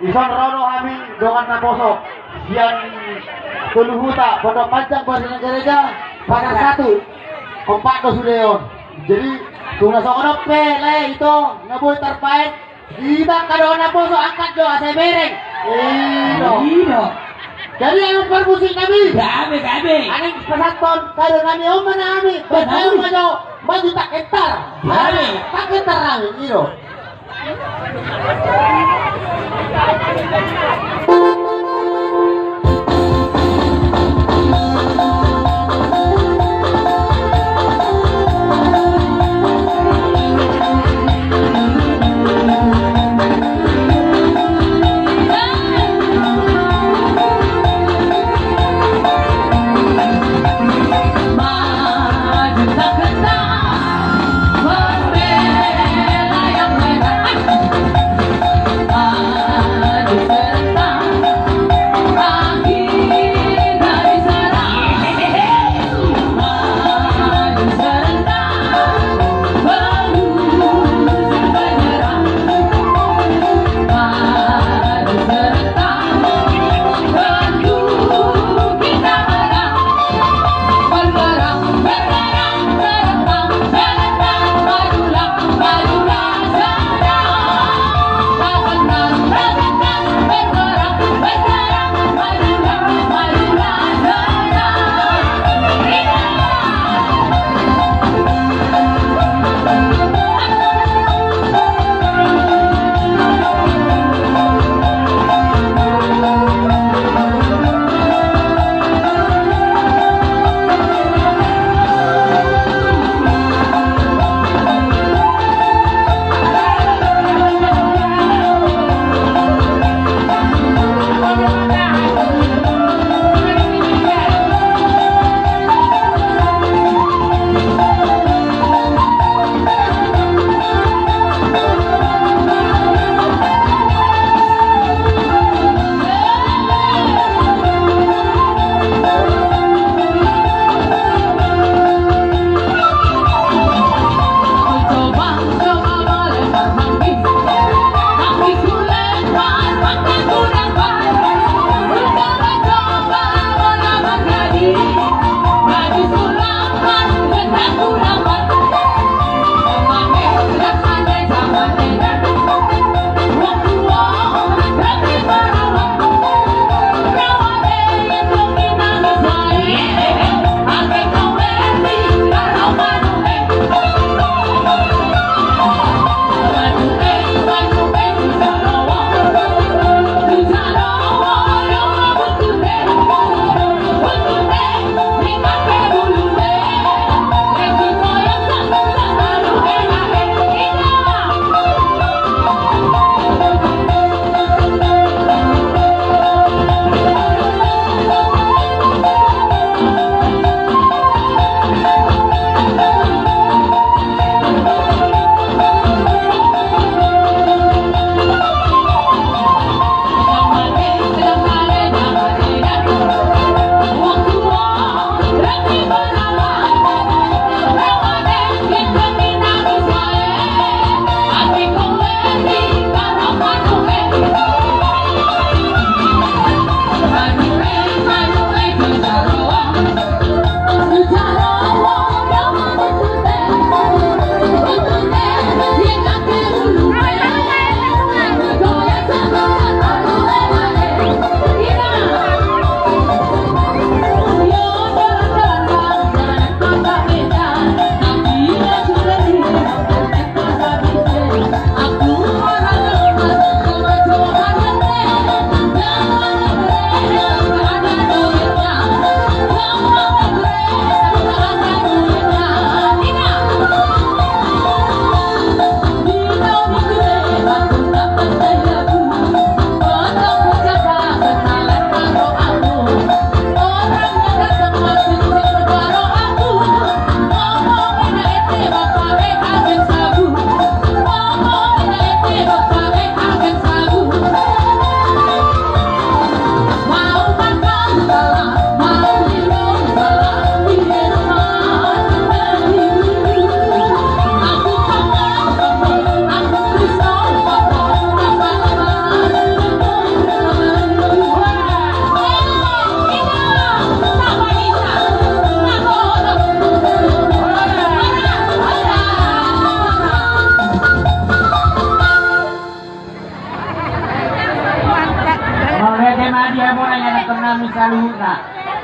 Ison rono kami dengan naposok yang tuluhuta pada panjang pada gereja pada satu kompak ke sudeon. Jadi tunggu sokono pele itu naboy terpait kita kado naposok angkat doa saya bereng. Iya. Jadi yang permusik kami. Gabe. Aning pesaton kado kami mana kami. Betul maju tak entar. Gabe. Tak entar kami itu. Maju tak kenal, berbela yang merah. Manu Saluhuta.